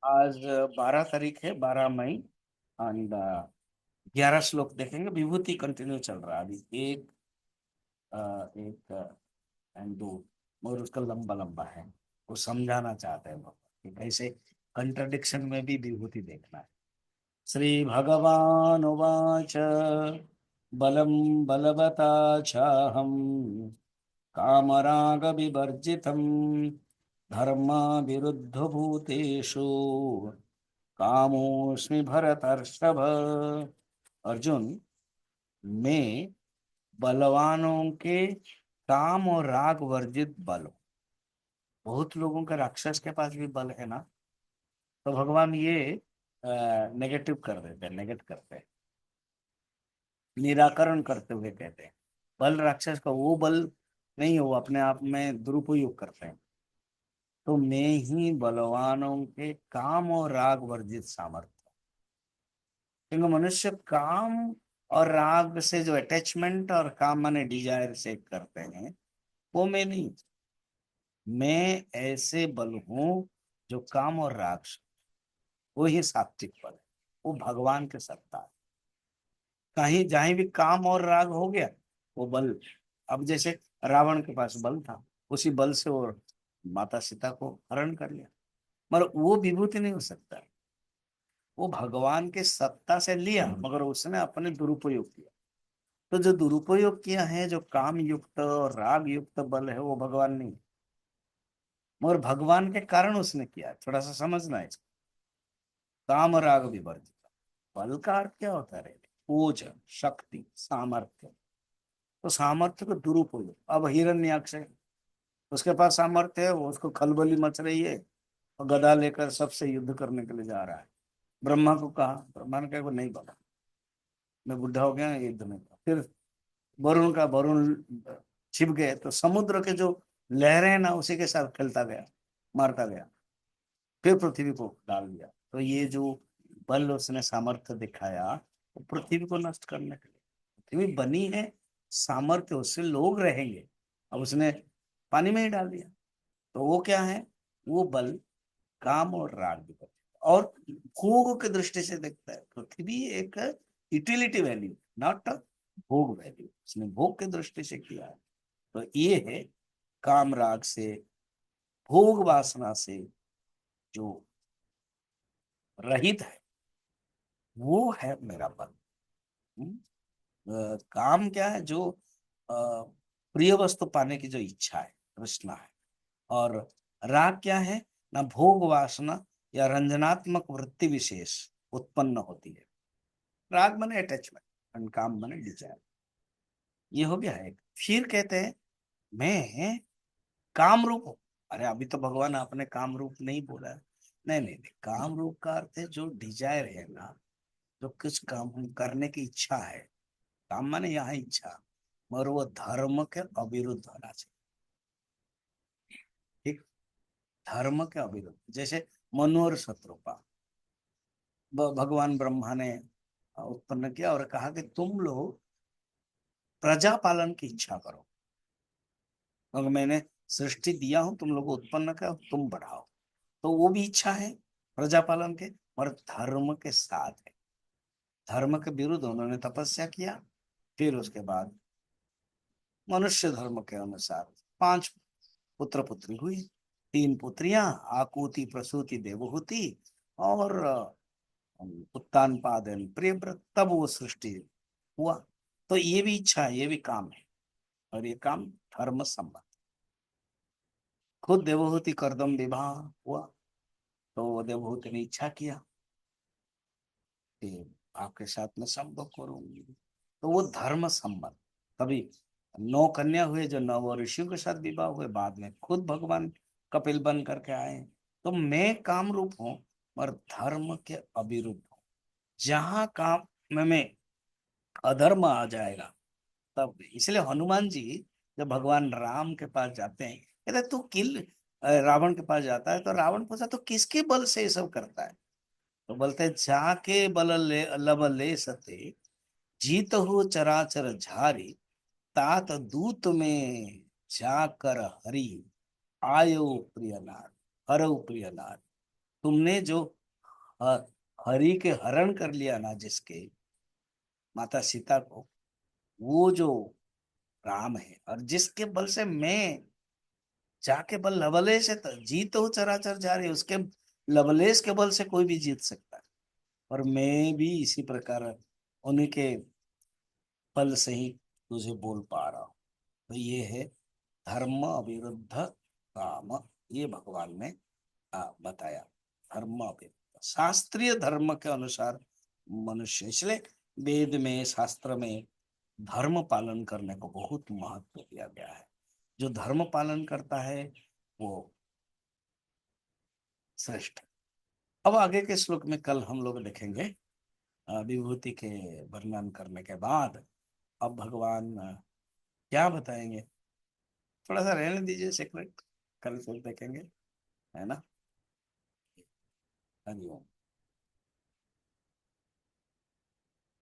आज 12 तारीख है, 12 मई। एंड 11 श्लोक देखेंगे। विभूति कंटिन्यू चल रहा है अभी। एक एंड दो, और उसका लंबा लंबा है। वो समझाना चाहते हैं वो कि कैसे कंट्रडिक्शन में भी विभूति देखना है। श्री भगवान उवाच बलम बलवता चाहम कामराग विवर्जितम धर्म विरुद्ध भूतेषु कामोस्मि भरतर्षभ। अर्जुन, मैं बलवानों के काम और राग वर्जित बल हूं। बहुत लोगों का राक्षस के पास भी बल है ना, तो भगवान ये नेगेटिव कर देते हैं, नेगेट करते हैं, निराकरण करते हुए कहते हैं बल राक्षस का वो बल नहीं है, वो अपने आप में दुरुपयोग करते हैं। तो मैं ही बलवानों के काम और राग वर्जित सामर्थ्य। क्योंकि मनुष्य काम और राग से जो अटैचमेंट और काम माने डिजायर से करते हैं, वो मैं नहीं। मैं ऐसे बल हूं जो काम और राग से, वो ही सात्विक बल है। वो भगवान के सत्ता है। कहीं जहां भी काम और राग हो गया, वो बल। अब जैसे रावण के पास बल था, उसी बल से वो माता सीता को हरण कर लिया, मगर वो विभूति नहीं हो सकता। वो भगवान के सत्ता से लिया, मगर उसने अपने दुरुपयोग किया। तो जो दुरुपयोग किया है, जो काम युक्त और राग युक्त बल है, वो भगवान नहीं, मगर भगवान के कारण उसने किया। थोड़ा सा समझना है इसको। काम राग विवर्जित। बल का अर्थ क्या होता है? ओज, शक्ति, सामर्थ्य। तो सामर्थ्य को दुरुपयोग। अब हिरण्याक्ष है, उसके पास सामर्थ्य है, वो उसको खलबली मच रही है और गदा लेकर सबसे युद्ध करने के लिए जा रहा है। ब्रह्मा को कहा, ब्रह्मा ने कहा वो नहीं बना, मैं बुढ़ा हो गया, युद्ध में। फिर वरुण छिप गए, तो समुद्र के जो लहरें हैं ना, उसी के साथ खेलता गया, मारता गया। फिर पृथ्वी को डाल दिया। तो ये जो बल उसने सामर्थ्य दिखाया, वो पृथ्वी को नष्ट करने के लिए। पृथ्वी बनी है सामर्थ्य, उससे लोग रहेंगे। अब उसने पानी में ही डाल दिया। तो वो क्या है? वो बल काम और राग भी करता है। और भोग की दृष्टि से देखता है, पृथ्वी एक यूटिलिटी वैल्यू, नॉट भोग वैल्यू। उसने भोग की दृष्टि से किया है। तो ये है काम राग से, भोग वासना से जो रहित है, वो है मेरा बल। हम्म? काम क्या है? जो अ, प्रिय वस्तु पाने की जो इच्छा है, तृष्णा है। और राग क्या है? ना भोग वासना या रंजनात्मक वृत्ति विशेष उत्पन्न होती है। राग माने अटैचमेंट और काम माने डिजायर। ये हो गया एक। फिर कहते हैं मैं काम रूप हूं। अरे अभी तो भगवान आपने काम रूप नहीं बोला है। नहीं नहीं नहीं, काम रूप का अर्थ है जो डिजायर है ना, जो कुछ काम हम करने की इच्छा है। काम माने यहाँ इच्छा, मगर वो धर्म के अविरुद्ध होना चाहिए। ठीक, धर्म के अविरुद्ध। जैसे मनु और शत्रुपा, भगवान ब्रह्मा ने उत्पन्न किया और कहा कि तुम लोग प्रजा पालन की इच्छा करो, क्योंकि मैंने सृष्टि दिया हूं, तुम लोग को उत्पन्न कर, तुम बढ़ाओ। तो वो भी इच्छा है प्रजा पालन के, और धर्म के साथ है। धर्म के विरुद्ध उन्होंने तपस्या किया। फिर उसके बाद मनुष्य धर्म के अनुसार 5 पुत्र पुत्री हुई। 3 पुत्रियां, आकुति, प्रसूति, देवहूति और उत्तानपाद प्रियव्रत। तब वो सृष्टि हुआ। तो ये भी इच्छा है, ये भी काम है, और ये काम धर्म संबंध। खुद देवहूति करदम विवाह हुआ, तो वो देवहूति ने इच्छा किया कि आपके साथ में संभोग करूंगी। तो वो धर्म संबंध। कभी 9 कन्या हुए जो 9 ऋषियों के साथ विवाह हुए, बाद में खुद भगवान कपिल बन करके आए। तो मैं काम रूप हूं, और धर्म के अविरुद्ध हूं। जहां काम में अधर्म आ जाएगा, तब इसलिए हनुमान जी जब भगवान राम के पास जाते हैं, कहते तू किल, रावण के पास जाता है तो रावण पूछा तो किसके बल से ये सब करता है? तो बोलते हैं जाके बल ले लब ले सते, जीत हो चराचर झारी, तात दूत में जाकर हरि, आयो प्रिय नार, हरऊ प्रिय नार। तुमने जो ह- हरि के हरण कर लिया ना जिसके, माता सीता को, वो जो राम है, और जिसके बल से मैं जाके बल लवलेश है, जीत हो चराचर जा रही है, उसके लवलेश के बल से कोई भी जीत सकता है। और मैं भी इसी प्रकार उन्हीं के बल से ही तुझे बोल पा रहा हूं। तो ये है धर्म विरुद्ध काम, ये भगवान ने बताया। धर्म विरुद्ध शास्त्रीय धर्म के अनुसार मनुष्य, इसलिए वेद में शास्त्र में धर्म पालन करने को बहुत महत्व दिया गया है। जो धर्म पालन करता है वो श्रेष्ठ। अब आगे के श्लोक में कल हम लोग देखेंगे, विभूति के वर्णन करने के बाद अब भगवान क्या बताएंगे। थोड़ा सा रहने दीजिए सेक्रेट, कल फिर देखेंगे, है ना। हरिओम।